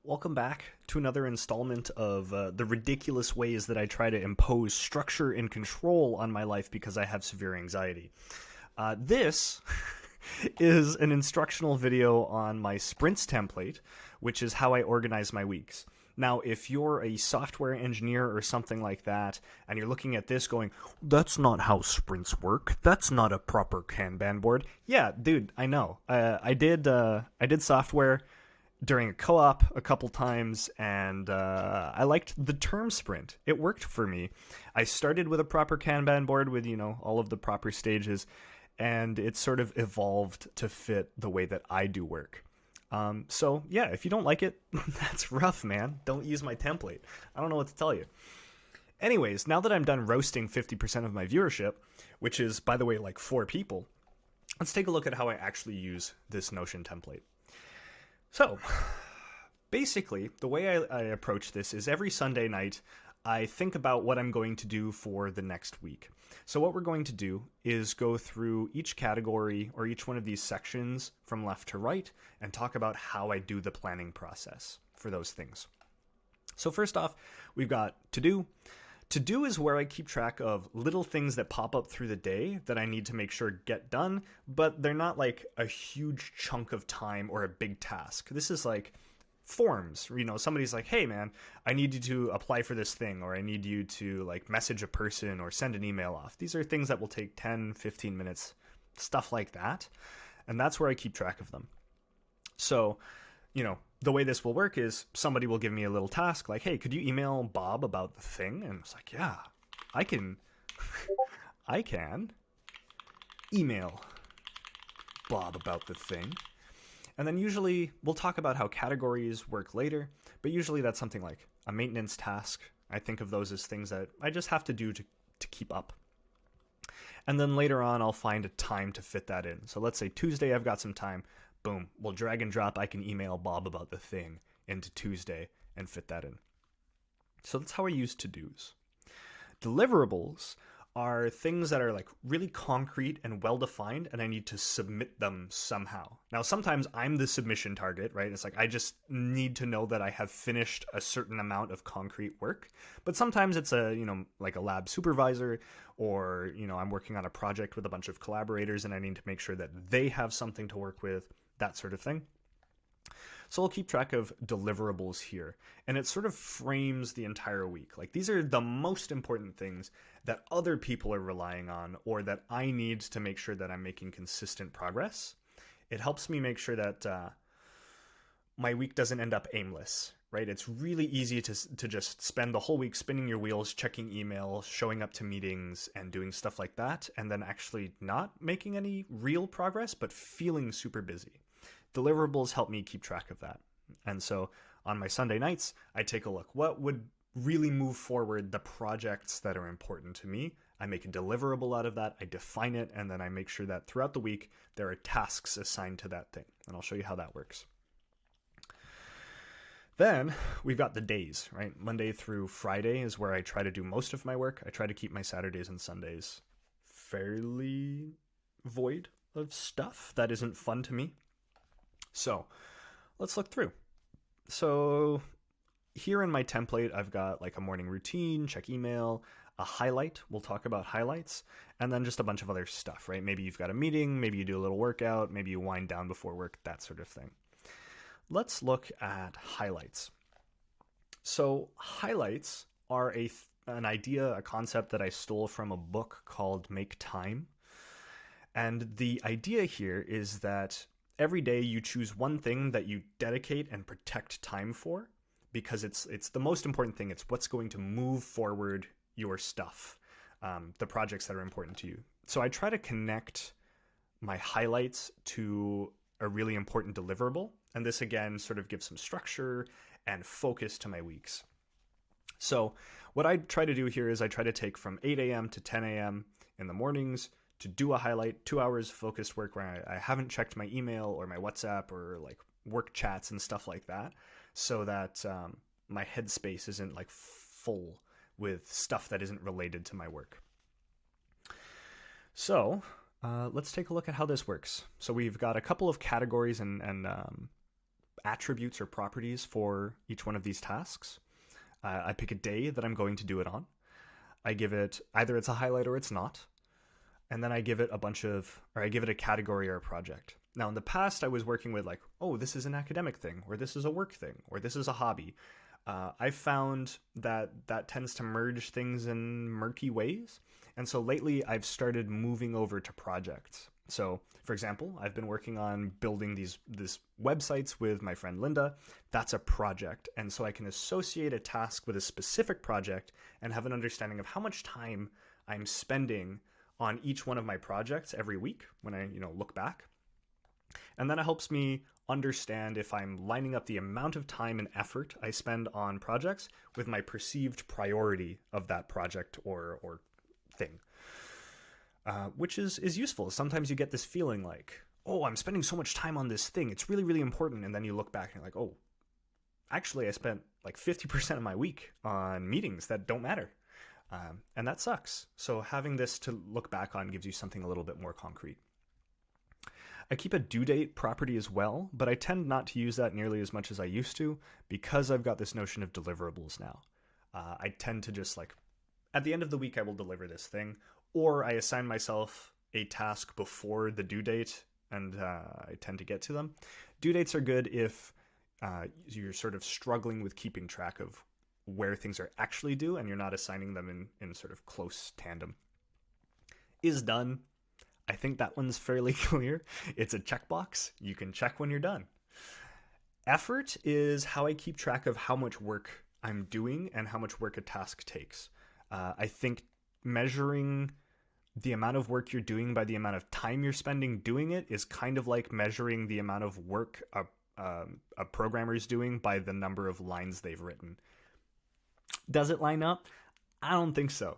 Welcome back to another installment of the ridiculous ways that I try to impose structure and control on my life because I have severe anxiety. This is an instructional video on my sprints template, which is how I organize my weeks. Now, if you're a software engineer or something like that, and you're looking at this going, that's not how sprints work. That's not a proper Kanban board. Yeah, dude, I know. I did software during a co-op a couple times, and I liked the term sprint. It worked for me. I started with a proper Kanban board with, all of the proper stages, and it sort of evolved to fit the way that I do work. So yeah, if you don't like it, that's rough, man. Don't use my template. I don't know what to tell you. Anyways, now that I'm done roasting 50% of my viewership, which is, by the way, like 4 people, let's take a look at how I actually use this Notion template. So, basically, the way I approach this is every Sunday night, I think about what I'm going to do for the next week. So what we're going to do is go through each category or each one of these sections from left to right and talk about how I do the planning process for those things. So first off, we've got to do. To do is where I keep track of little things that pop up through the day that I need to make sure get done, but they're not like a huge chunk of time or a big task. This is like forms. Somebody's like, hey man, I need you to apply for this thing, or I need you to like message a person or send an email off. These are things that will take 10, 15 minutes, stuff like that. And that's where I keep track of them. So, the way this will work is somebody will give me a little task like, hey, could you email Bob about the thing? And it's like, yeah, I can email Bob about the thing. And then usually we'll talk about how categories work later, but usually that's something like a maintenance task. I think of those as things that I just have to do to keep up. And then later on, I'll find a time to fit that in. So let's say Tuesday, I've got some time. Boom, we'll drag and drop. I can email Bob about the thing into Tuesday and fit that in. So that's how I use to-dos. Deliverables are things that are like really concrete and well-defined, and I need to submit them somehow. Now, sometimes I'm the submission target, right? It's like I just need to know that I have finished a certain amount of concrete work. But sometimes it's like a lab supervisor, or, I'm working on a project with a bunch of collaborators and I need to make sure that they have something to work with, that sort of thing. So I'll keep track of deliverables here, and it sort of frames the entire week. Like, these are the most important things that other people are relying on, or that I need to make sure that I'm making consistent progress. It helps me make sure that my week doesn't end up aimless, right? It's really easy to just spend the whole week spinning your wheels, checking email, showing up to meetings, and doing stuff like that, and then actually not making any real progress, but feeling super busy. Deliverables help me keep track of that. And so on my Sunday nights, I take a look. What would really move forward the projects that are important to me? I make a deliverable out of that, I define it, and then I make sure that throughout the week, there are tasks assigned to that thing. And I'll show you how that works. Then we've got the days, right? Monday through Friday is where I try to do most of my work. I try to keep my Saturdays and Sundays fairly void of stuff that isn't fun to me. So let's look through. So here in my template, I've got like a morning routine, check email, a highlight. We'll talk about highlights, and then just a bunch of other stuff, right? Maybe you've got a meeting, maybe you do a little workout, maybe you wind down before work, that sort of thing. Let's look at highlights. So highlights are an idea, a concept that I stole from a book called Make Time. And the idea here is that every day you choose one thing that you dedicate and protect time for, because it's the most important thing. It's what's going to move forward your stuff, the projects that are important to you. So I try to connect my highlights to a really important deliverable. And this, again, sort of gives some structure and focus to my weeks. So what I try to do here is I try to take from 8 a.m. to 10 a.m. in the mornings to do a highlight, 2 hours focused work where I haven't checked my email or my WhatsApp or like work chats and stuff like that, so that my headspace isn't like full with stuff that isn't related to my work. So let's take a look at how this works. So we've got a couple of categories and attributes or properties for each one of these tasks. I pick a day that I'm going to do it on. I give it either it's a highlight or it's not. And then I give it I give it a category or a project. Now, in the past, I was working with like, oh, this is an academic thing, or this is a work thing, or this is a hobby. I found that that tends to merge things in murky ways. And so lately, I've started moving over to projects. So, for example, I've been working on building these websites with my friend Linda. That's a project. And so I can associate a task with a specific project and have an understanding of how much time I'm spending on each one of my projects every week when I, look back. And then it helps me understand if I'm lining up the amount of time and effort I spend on projects with my perceived priority of that project or thing, which is useful. Sometimes you get this feeling like, oh, I'm spending so much time on this thing. It's really, really important. And then you look back and you're like, oh, actually, I spent like 50% of my week on meetings that don't matter. And that sucks. So having this to look back on gives you something a little bit more concrete. I keep a due date property as well, but I tend not to use that nearly as much as I used to because I've got this notion of deliverables now. I tend to just like, at the end of the week, I will deliver this thing, or I assign myself a task before the due date, and I tend to get to them. Due dates are good if you're sort of struggling with keeping track of where things are actually due and you're not assigning them in sort of close tandem. Is done. I think that one's fairly clear. It's a checkbox. You can check when you're done. Effort is how I keep track of how much work I'm doing and how much work a task takes. I think measuring the amount of work you're doing by the amount of time you're spending doing it is kind of like measuring the amount of work a programmer is doing by the number of lines they've written. Does it line up? I don't think so.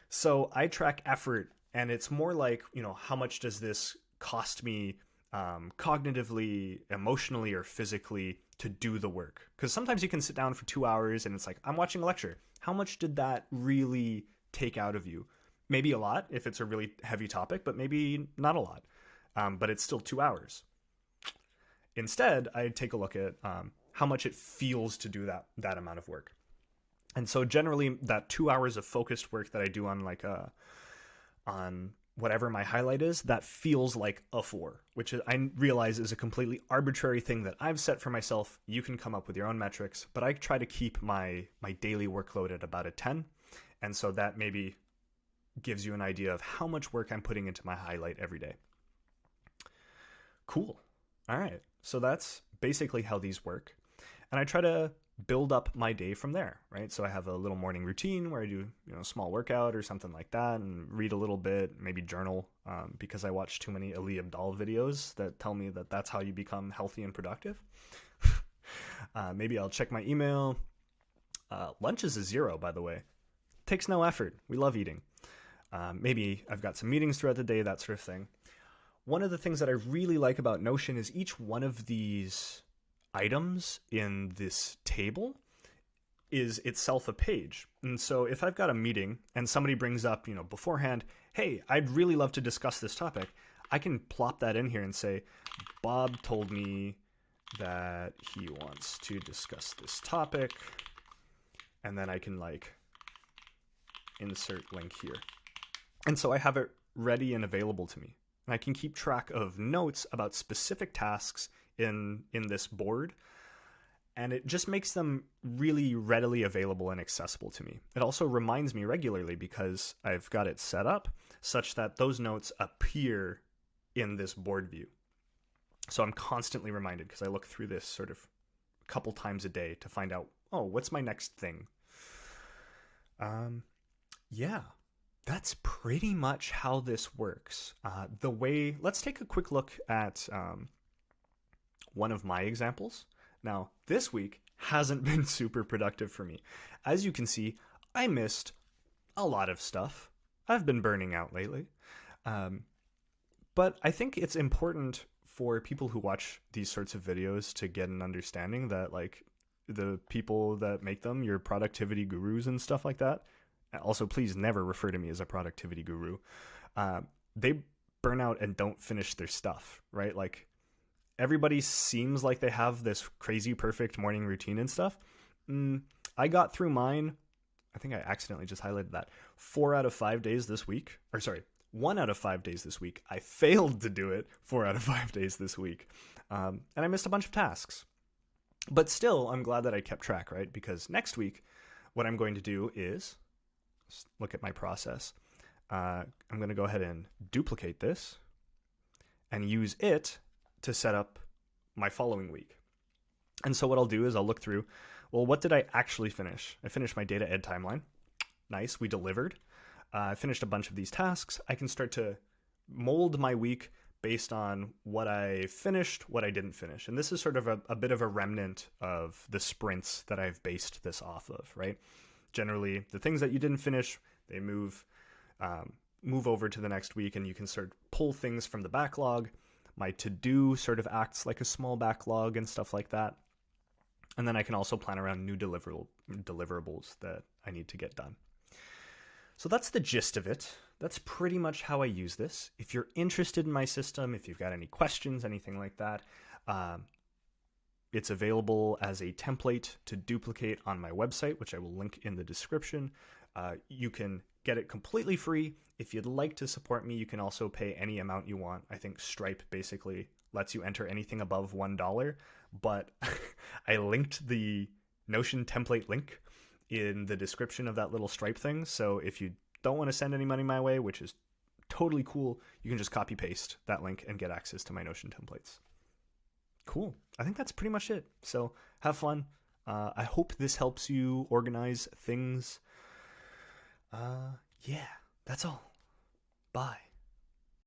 So I track effort, and it's more like, how much does this cost me cognitively, emotionally, or physically to do the work? Because sometimes you can sit down for 2 hours and it's like, I'm watching a lecture. How much did that really take out of you? Maybe a lot if it's a really heavy topic, but maybe not a lot. But it's still 2 hours. Instead, I take a look at how much it feels to do that amount of work. And so generally that 2 hours of focused work that I do on on whatever my highlight is, that feels like a 4, which I realize is a completely arbitrary thing that I've set for myself. You can come up with your own metrics, but I try to keep my daily workload at about a 10. And so that maybe gives you an idea of how much work I'm putting into my highlight every day. Cool. All right. So that's basically how these work. And I try to build up my day from there, right? So I have a little morning routine where I do, a small workout or something like that and read a little bit, maybe journal, because I watch too many Ali Abdaal videos that tell me that that's how you become healthy and productive. Maybe I'll check my email. Lunch is a 0, by the way. Takes no effort. We love eating. Maybe I've got some meetings throughout the day, that sort of thing. One of the things that I really like about Notion is each one of these items in this table is itself a page. And so if I've got a meeting and somebody brings up, beforehand, hey, I'd really love to discuss this topic, I can plop that in here and say, Bob told me that he wants to discuss this topic. And then I can insert link here. And so I have it ready and available to me. And I can keep track of notes about specific tasks in this board, and it just makes them really readily available and accessible to me. It also reminds me regularly because I've got it set up such that those notes appear in this board view. So I'm constantly reminded because I look through this sort of a couple times a day to find out, oh, what's my next thing? Yeah, that's pretty much how this works. Let's take a quick look at one of my examples. Now, this week hasn't been super productive for me. As you can see, I missed a lot of stuff. I've been burning out lately. But I think it's important for people who watch these sorts of videos to get an understanding that the people that make them, your productivity gurus and stuff like that, also please never refer to me as a productivity guru, they burn out and don't finish their stuff, right? everybody seems like they have this crazy perfect morning routine and stuff. I got through mine. I think I accidentally just highlighted that. 4 out of 5 days this week. Or sorry, 1 out of 5 days this week. I failed to do it 4 out of 5 days this week. And I missed a bunch of tasks. But still, I'm glad that I kept track, right? Because next week, what I'm going to do is look at my process. I'm going to go ahead and duplicate this and use it to set up my following week. And so what I'll do is I'll look through, well, what did I actually finish? I finished my data ed timeline. Nice, we delivered. I finished a bunch of these tasks. I can start to mold my week based on what I finished, what I didn't finish. And this is sort of a bit of a remnant of the sprints that I've based this off of, right? Generally, the things that you didn't finish, they move over to the next week, and you can sort of pull things from the backlog. My to-do sort of acts like a small backlog and stuff like that. And then I can also plan around new deliverables that I need to get done. So that's the gist of it. That's pretty much how I use this. If you're interested in my system, if you've got any questions, anything like that, it's available as a template to duplicate on my website, which I will link in the description. You can get it completely free. If you'd like to support me, you can also pay any amount you want. I think Stripe basically lets you enter anything above $1, but I linked the Notion template link in the description of that little Stripe thing. So if you don't want to send any money my way, which is totally cool, you can just copy paste that link and get access to my Notion templates. Cool. I think that's pretty much it. So have fun. I hope this helps you organize things. Yeah, that's all. Bye.